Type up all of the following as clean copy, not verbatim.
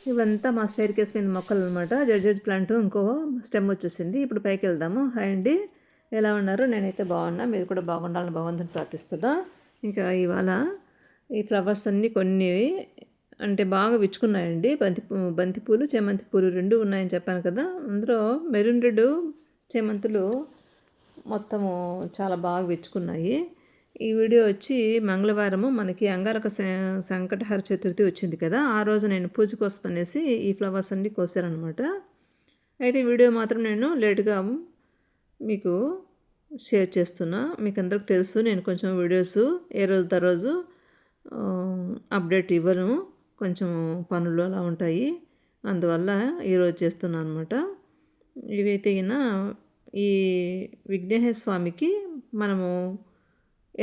ఇవంతా మా స్టైర్ కేస్ మీద మొక్కలు అనమాట. జడ్జెడ్ ప్లాంట్ ఇంకో స్టెమ్ వచ్చేసింది. ఇప్పుడు పైకి వెళ్దాము. హాయ్ అండి, ఎలా ఉన్నారు? నేనైతే బాగున్నా, మీరు కూడా బాగుండాలని భగవంతుని ప్రార్థిస్తున్నా. ఇంకా ఇవాళ ఈ ఫ్లవర్స్ అన్నీ కొన్ని అంటే బాగా విచ్చుకున్నాయండి. బంతిపూలు, చేమంతి పూలు రెండు ఉన్నాయని చెప్పాను కదా. అందులో మెరూన్ రెడ్ చేమంతులు మొత్తము చాలా బాగా విచ్చుకున్నాయి. ఈ వీడియో వచ్చి మంగళవారము మనకి అంగారక సంకటహర చతుర్థి వచ్చింది కదా. ఆ రోజు నేను పూజ కోసం అనేసి ఈ ఫ్లవర్స్ అన్నీ కోసారనమాట. అయితే వీడియో మాత్రం నేను లేట్గా మీకు షేర్ చేస్తున్నా. మీకు అందరికి తెలుసు, నేను కొంచెం వీడియోస్ ఏ రోజు రోజు అప్డేట్ ఇవ్వను, కొంచెం పనులు అలా ఉంటాయి, అందువల్ల ఈరోజు చేస్తున్నాను అనమాట. ఇవైతే ఈ విఘ్నేశ్వర స్వామికి మనము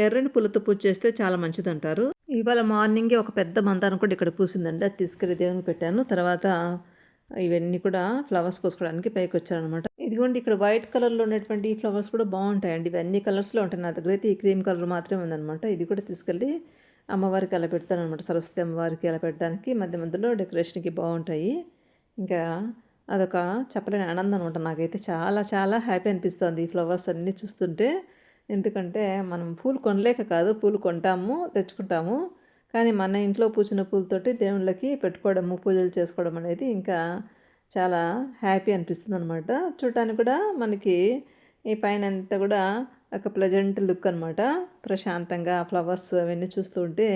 ఎర్రని పూలతో పూజ చేస్తే చాలా మంచిదంటారు. ఇవాళ మార్నింగే ఒక పెద్ద మందారం కూడా ఇక్కడ పూసిందండి. అది తీసుకెళ్ళి దేవునికి పెట్టాను. తర్వాత ఇవన్నీ కూడా ఫ్లవర్స్ కోసుకోవడానికి పైకి వచ్చారనమాట. ఇదిగోండి, ఇక్కడ వైట్ కలర్లో ఉన్నటువంటి ఈ ఫ్లవర్స్ కూడా బాగుంటాయండి. ఇవన్నీ కలర్స్లో ఉంటాయి. నా దగ్గర అయితే ఈ క్రీమ్ కలర్ మాత్రమే ఉందనమాట. ఇది కూడా తీసుకెళ్ళి అమ్మవారికి అలా పెడతాను అనమాట. సరస్వతి అమ్మవారికి అలా పెట్టడానికి మధ్య మధ్యలో డెకరేషన్కి బాగుంటాయి. ఇంకా అదొక చెప్పలేని ఆనందం అనమాట. నాకైతే చాలా చాలా హ్యాపీ అనిపిస్తుంది ఈ ఫ్లవర్స్ అన్నీ చూస్తుంటే. ఎందుకంటే మనం పూలు కొనలేక కాదు, పూలు కొంటాము, తెచ్చుకుంటాము, కానీ మన ఇంట్లో పూచిన పూలతోటి దేవుళ్ళకి పెట్టుకోవడము, పూజలు చేసుకోవడం అనేది ఇంకా చాలా హ్యాపీ అనిపిస్తుంది అనమాట. చూడటానికి కూడా మనకి ఈ పైన అంతా కూడా ఒక ప్లెజెంట్ లుక్ అనమాట. ప్రశాంతంగా ఫ్లవర్స్ అవన్నీ చూస్తూ ఉంటే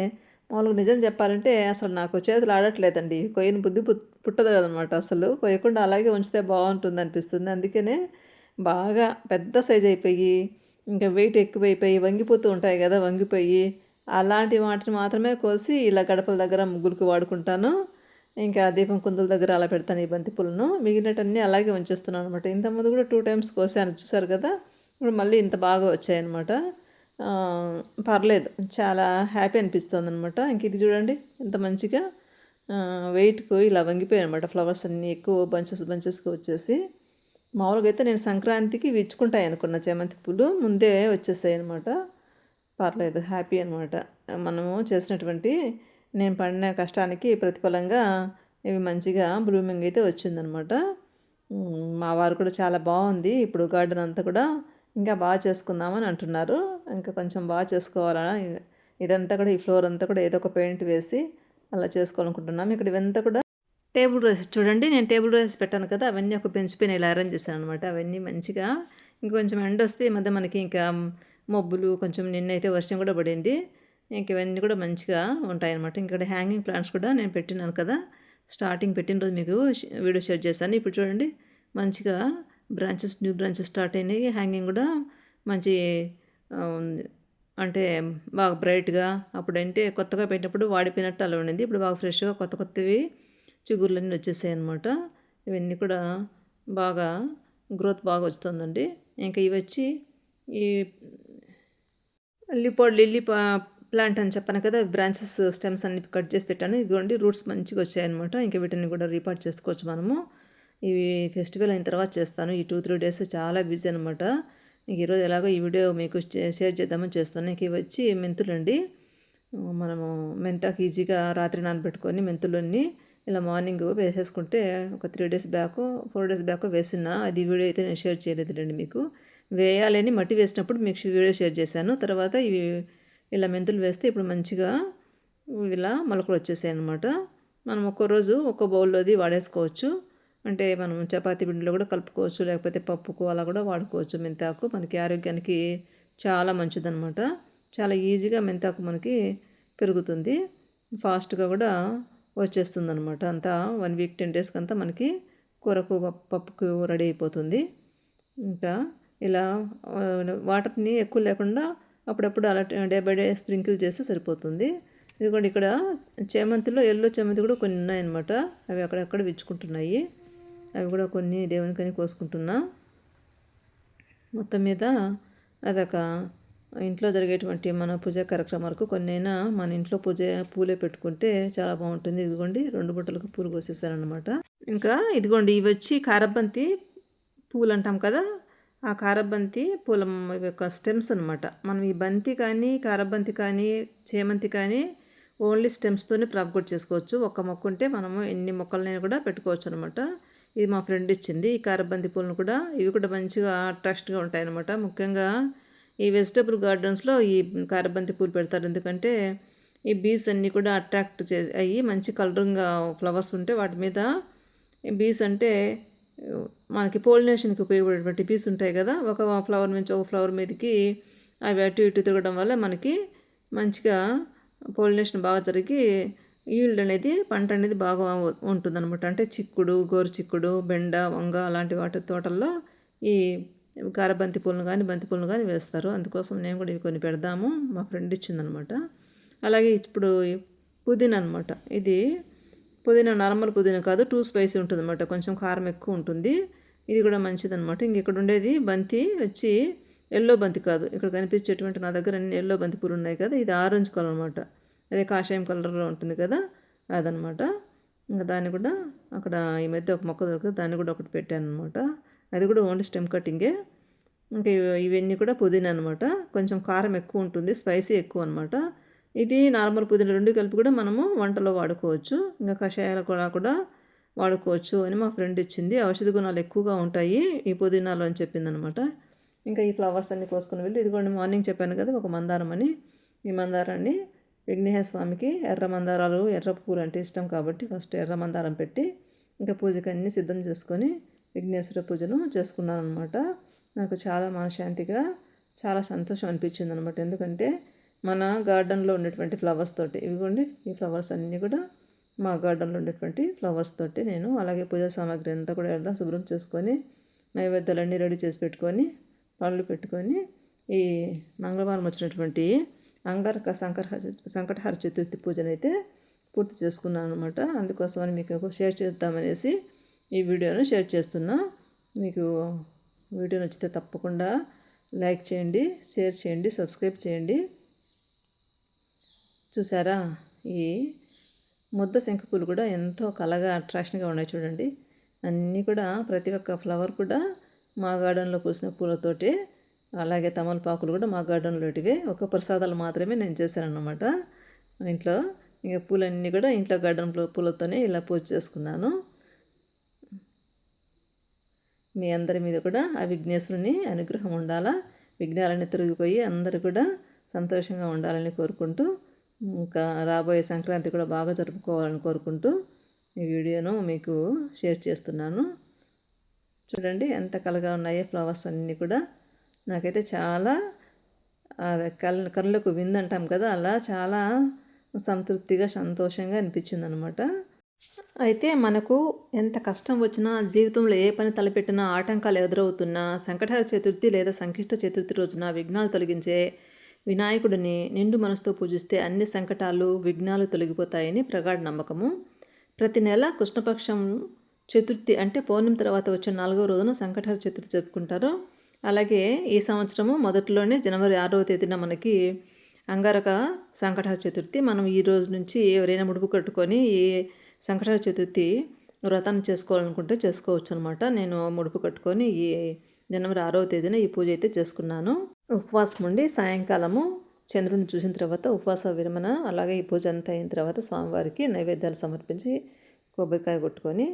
మామూలుగా నిజం చెప్పాలంటే అసలు నాకు చేతులు ఆడట్లేదండి. కొయ్యని బుద్ధి పుట్టదు కదనమాట. అసలు కొయ్యకుండా అలాగే ఉంచితే బాగుంటుంది అనిపిస్తుంది. అందుకనే బాగా పెద్ద సైజ్ అయిపోయి ఇంకా వెయిట్ ఎక్కువైపోయి వంగిపోతూ ఉంటాయి కదా, వంగిపోయి అలాంటి వాటిని మాత్రమే కోసి ఇలా గడపల దగ్గర ముగ్గురికి వాడుకుంటాను. ఇంకా దీపం కుందుల దగ్గర అలా పెడతాను ఈ బంతి పూలను. మిగిలినటన్నీ అలాగే ఉంచేస్తున్నాను అనమాట. ఇంతకుముందు కూడా 2 టైమ్స్ కోసాను, చూసారు కదా. ఇప్పుడు మళ్ళీ ఇంత బాగా వచ్చాయన్నమాట. పర్లేదు, చాలా హ్యాపీ అనిపిస్తుంది అనమాట. ఇంక ఇది చూడండి ఎంత మంచిగా వెయిట్కు ఇలా వంగిపోయాయి అనమాట. ఫ్లవర్స్ అన్నీ ఎక్కువ బంచెస్గా వచ్చేసి. మామూలుగా అయితే నేను సంక్రాంతికి విచ్చుకుంటాయి అనుకున్న చేమంతి పూలు ముందే వచ్చేసాయి అనమాట. పర్లేదు, హ్యాపీ అనమాట. మనము చేసినటువంటి నేను పడిన కష్టానికి ప్రతిఫలంగా ఇవి మంచిగా బ్లూమింగ్ అయితే వచ్చిందనమాట. మా వారు కూడా చాలా బాగుంది, ఇప్పుడు గార్డెన్ అంతా కూడా ఇంకా బాగా చేసుకుందామని అంటున్నారు. ఇంకా కొంచెం బాగా చేసుకోవాలని ఇదంతా కూడా ఈ ఫ్లోర్ అంతా కూడా ఏదో ఒక పెయింట్ వేసి అలా చేసుకోవాలనుకుంటున్నాము. ఇక్కడ ఇవంతా కూడా టేబుల్ రైస్ చూడండి, నేను టేబుల్ రైస్ పెట్టాను కదా, అవన్నీ ఒక బెంచ్ పైన ఇలా అరేంజ్ చేశాను అనమాట. అవన్నీ మంచిగా ఇంకొంచెం ఎండ వస్తే ఈ మధ్య మనకి ఇంకా మబ్బులు కొంచెం నిన్నైతే వర్షం కూడా పడింది. ఇంక ఇవన్నీ కూడా మంచిగా ఉంటాయన్నమాట. ఇక్కడ హ్యాంగింగ్ ప్లాంట్స్ కూడా నేను పెట్టినాను కదా, స్టార్టింగ్ పెట్టిన రోజు మీకు వీడియో షేర్ చేశాను. ఇప్పుడు చూడండి మంచిగా న్యూ బ్రాంచెస్ స్టార్ట్ అయినాయి. హ్యాంగింగ్ కూడా మంచి అంటే బాగా బ్రైట్గా, అప్పుడంటే కొత్తగా పెట్టినప్పుడు వాడిపోయినట్టు అలా ఉండింది. ఇప్పుడు బాగా ఫ్రెష్గా కొత్తవి చిగుర్లన్నీ వచ్చేసాయి అన్నమాట. ఇవన్నీ కూడా బాగా గ్రోత్ బాగా వస్తుందండి. ఇంకా ఇవి వచ్చి ఈ లిల్లీ ప్లాంట్ అని చెప్పాను కదా, బ్రాంచెస్ స్టెమ్స్ అన్ని కట్ చేసి పెట్టాను. ఇదిగోండి రూట్స్ మంచిగా వచ్చాయన్నమాట. ఇంకా వీటిని కూడా రీపార్ట్ చేసుకోవచ్చు మనము. ఇవి ఫెస్టివల్ అయిన తర్వాత చేస్తాను. ఈ 2-3 డేస్ చాలా బిజీ అనమాట. ఈరోజు ఎలాగో ఈ వీడియో మీకు షేర్ చేద్దామని చేస్తాను. ఇంక ఇవి వచ్చి మెంతులండి. మనము మెంతాకు ఈజీగా రాత్రి నానబెట్టుకొని మెంతులన్నీ ఇలా మార్నింగ్ వేసేసుకుంటే ఒక 3 డేస్ బ్యాక్ 4 డేస్ బ్యాక్ వేసిన, అది వీడియో అయితే నేను షేర్ చేయలేదులేండి మీకు. వేయాలని మట్టి వేసినప్పుడు మీకు వీడియో షేర్ చేశాను. తర్వాత ఇవి ఇలా మెంతులు వేస్తే ఇప్పుడు మంచిగా ఇలా మొలకలు వచ్చేసాయి అన్నమాట. మనం ఒక్కరోజు ఒక్క బౌల్లోది వాడేసుకోవచ్చు. అంటే మనం చపాతీ పిండిలో కూడా కలుపుకోవచ్చు, లేకపోతే పప్పుకు అలా కూడా వాడుకోవచ్చు. మెంతాకు మనకి ఆరోగ్యానికి చాలా మంచిదన్నమాట. చాలా ఈజీగా మెంతాకు మనకి పెరుగుతుంది, ఫాస్ట్గా కూడా వచ్చేస్తుంది అనమాట. అంతా 1 వీక్ 10 డేస్కి అంతా మనకి కూరకు పప్పుకు రెడీ అయిపోతుంది. ఇంకా ఇలా వాటర్ని ఎక్కువ లేకుండా అప్పుడప్పుడు అలా డే బై డే స్ప్రింకిల్ చేస్తే సరిపోతుంది. ఇది కూడా ఇక్కడ చేమంతిలో ఎల్లో చేమంతి కూడా కొన్ని ఉన్నాయన్నమాట. అవి అక్కడక్కడ విచ్చుకుంటున్నాయి. అవి కూడా కొన్ని దేవునికని కోసుకుంటున్నా. మొత్తం మీద అదొక ఇంట్లో జరిగేటువంటి మన పూజా కార్యక్రమాలకు కొన్నైనా మన ఇంట్లో పూలే పెట్టుకుంటే చాలా బాగుంటుంది. ఇదిగోండి 2 బుట్టలకు పూలు కోసేసారనమాట. ఇంకా ఇదిగోండి ఇవి వచ్చి కారబంతి పూలు అంటాం కదా, ఆ కారబంతి పూల యొక్క స్టెమ్స్ అనమాట. మనం ఈ బంతి కానీ కారబంతి కానీ చేమంతి కానీ ఓన్లీ స్టెమ్స్తోనే ప్రాపగేట్ చేసుకోవచ్చు. ఒక్క మొక్క ఉంటే మనము ఎన్ని మొక్కలనైనా కూడా పెట్టుకోవచ్చు అనమాట. ఇది మా ఫ్రెండ్ ఇచ్చింది. ఈ కారబంతి పూలను కూడా ఇవి కూడా మంచిగా అట్రాక్ట్గా ఉంటాయన్నమాట. ముఖ్యంగా ఈ వెజిటబుల్ గార్డెన్స్లో ఈ కారబంతి పూలు పెడతారు. ఎందుకంటే ఈ బీస్ అన్నీ కూడా అట్రాక్ట్ అయ్యి మంచి కలరింగ్గా ఫ్లవర్స్ ఉంటే వాటి మీద బీస్ అంటే మనకి పోలినేషన్కి ఉపయోగపడేటువంటి బీస్ ఉంటాయి కదా, ఒక ఫ్లవర్ నుంచి ఒక ఫ్లవర్ మీదకి అవి అటు ఇటు తిరగడం వల్ల మనకి మంచిగా పోలినేషన్ బాగా జరిగి ఈల్డ్ అనేది పంట అనేది బాగా ఉంటుందన్నమాట. అంటే చిక్కుడు, గోరు చిక్కుడు, బెండ, వంగ అలాంటి వాటి తోటల్లో ఈ కారబంతి పూలను కానీ బంతి పూలను కానీ వేస్తారు. అందుకోసం నేను కూడా ఇవి కొన్ని పెడదాము, మా ఫ్రెండ్ ఇచ్చిందనమాట. అలాగే ఇప్పుడు పుదీనా అనమాట. ఇది పుదీనా నార్మల్ పుదీనా కాదు, 2 స్పైసీ ఉంటుంది అనమాట, కొంచెం కారం ఎక్కువ ఉంటుంది. ఇది కూడా మంచిదనమాట. ఇంక ఇక్కడ ఉండేది బంతి వచ్చి ఎల్లో బంతి కాదు, ఇక్కడ కనిపించేటువంటి నా దగ్గర అన్ని ఎల్లో బంతి పూలు ఉన్నాయి కదా, ఇది ఆరెంజ్ కలర్ అనమాట. అదే కాషాయం కలర్లో ఉంటుంది కదా అదనమాట. ఇంకా దాన్ని కూడా అక్కడ ఈ మధ్య ఒక మొక్క దొరుకుతుంది, దాన్ని కూడా ఒకటి పెట్టాను అనమాట. అది కూడా ఓన్లీ స్టెమ్ కటింగే. ఇంకా ఇవన్నీ కూడా పుదీనా అనమాట. కొంచెం కారం ఎక్కువ ఉంటుంది, స్పైసీ ఎక్కువ అనమాట. ఇది నార్మల్ పుదీనా రెండు కలిపి కూడా మనము వంటలో వాడుకోవచ్చు, ఇంకా కషాయాలు కూడా వాడుకోవచ్చు అని మా ఫ్రెండ్ ఇచ్చింది. ఔషధ గుణాలు ఎక్కువగా ఉంటాయి ఈ పుదీనాలో అని చెప్పిందనమాట. ఇంకా ఈ ఫ్లవర్స్ అన్నీ కోసుకుని వెళ్ళి, ఇదిగోండి మార్నింగ్ చెప్పాను కదా ఒక మందారం అని, ఈ మందారాన్ని విఘ్నేశ్వర స్వామికి ఎర్ర మందారాలు ఎర్ర పూలు అంటే ఇష్టం కాబట్టి ఫస్ట్ ఎర్ర మందారం పెట్టి ఇంకా పూజకి అన్నీ సిద్ధం చేసుకొని విఘ్నేశ్వర పూజను చేసుకున్నాను అనమాట. నాకు చాలా మనశ్శాంతిగా చాలా సంతోషం అనిపించింది అనమాట. ఎందుకంటే మన గార్డెన్లో ఉండేటువంటి ఫ్లవర్స్ తోటి, ఇవిగోండి ఈ ఫ్లవర్స్ అన్నీ కూడా మా గార్డెన్లో ఉండేటువంటి ఫ్లవర్స్ తోటి నేను, అలాగే పూజా సామాగ్రి అంతా కూడా ఎలా శుభ్రం చేసుకొని నైవేద్యాలన్నీ రెడీ చేసి పెట్టుకొని పళ్ళు పెట్టుకొని ఈ మంగళవారం వచ్చినటువంటి అంగారక సంకటహర చతుర్థి పూజనైతే పూర్తి చేసుకున్నాను అనమాట. అందుకోసమని మీకు షేర్ చేద్దామనేసి ఈ వీడియోను షేర్ చేస్తున్నా. మీకు వీడియో నచ్చితే తప్పకుండా లైక్ చేయండి, షేర్ చేయండి, సబ్స్క్రైబ్ చేయండి. చూసారా, ఈ ముద్ద శంఖ పూలు కూడా ఎంతో కలగా అట్రాక్షన్గా ఉన్నాయి చూడండి. అన్నీ కూడా ప్రతి ఒక్క ఫ్లవర్ కూడా మా గార్డెన్లో పూసిన పూలతోటి, అలాగే తమలపాకులు కూడా మా గార్డెన్లో ఒక ప్రసాదాలు మాత్రమే నేను చేశాను అన్నమాట ఇంట్లో. ఇంకా పూలన్నీ కూడా ఇంట్లో గార్డెన్ పూలతోనే ఇలా పూజ చేసుకున్నాను. మీ అందరి మీద కూడా ఆ విఘ్నేశ్వరుని అనుగ్రహం ఉండాలా, విఘ్నాలన్నీ తొలగిపోయి అందరూ కూడా సంతోషంగా ఉండాలని కోరుకుంటూ, ఇంకా రాబోయే సంక్రాంతి కూడా బాగా జరుపుకోవాలని కోరుకుంటూ ఈ వీడియోను మీకు షేర్ చేస్తున్నాను. చూడండి ఎంత కలగా ఉన్నాయో ఫ్లవర్స్ అన్నీ కూడా. నాకైతే చాలా కళ్ళకు విందంటాం కదా, అలా చాలా సంతృప్తిగా సంతోషంగా అనిపించింది అనమాట. అయితే మనకు ఎంత కష్టం వచ్చినా, జీవితంలో ఏ పని తలపెట్టినా, ఆటంకాలు ఎదురవుతున్నా, సంకటహర చతుర్థి లేదా సంక్లిష్ట చతుర్థి రోజున విఘ్నాలు తొలగించే వినాయకుడిని నిండు మనసుతో పూజిస్తే అన్ని సంకటాలు విఘ్నాలు తొలగిపోతాయని ప్రగాఢ నమ్మకము. ప్రతి నెల కృష్ణపక్షం చతుర్థి అంటే పౌర్ణమి తర్వాత వచ్చే 4వ రోజున సంకటహర చతుర్థి జరుపుకుంటారు. అలాగే ఈ సంవత్సరము మొదట్లోనే జనవరి 6వ తేదీన మనకి అంగారక సంకటహర చతుర్థి. మనం ఈ రోజు నుంచి ఎవరైనా ముడుపు కట్టుకొని ఈ సంకటహర చతుర్థి వ్రతాన్ని చేసుకోవాలనుకుంటే చేసుకోవచ్చు అనమాట. నేను ముడుపు కట్టుకొని ఈ జనవరి 6వ తేదీన ఈ పూజ అయితే చేసుకున్నాను. ఉపవాసం ఉండి సాయంకాలము చంద్రుని చూసిన తర్వాత ఉపవాస విరమణ, అలాగే ఈ పూజ అంతా అయిన తర్వాత స్వామివారికి నైవేద్యాలు సమర్పించి కొబ్బరికాయ కొట్టుకొని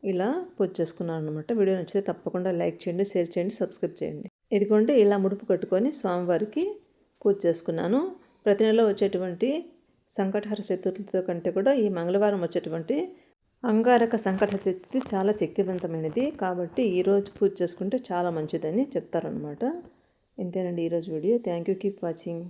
ఇలా పూజ చేసుకున్నాను అనమాట. వీడియో నచ్చితే తప్పకుండా లైక్ చేయండి, షేర్ చేయండి, సబ్స్క్రైబ్ చేయండి. ఇదిగోండి ఇలా ముడుపు కట్టుకొని స్వామివారికి పూజ చేసుకున్నాను. ప్రతి నెలలో వచ్చేటువంటి సంకటహర చతుర్థితో కంటే కూడా ఈ మంగళవారం వచ్చేటువంటి అంగారక సంకట చతుర్థి చాలా శక్తివంతమైనది కాబట్టి ఈరోజు పూజ చేసుకుంటే చాలా మంచిదని చెప్తారనమాట. ఇంతేనండి ఈరోజు video. Thank you, keep watching.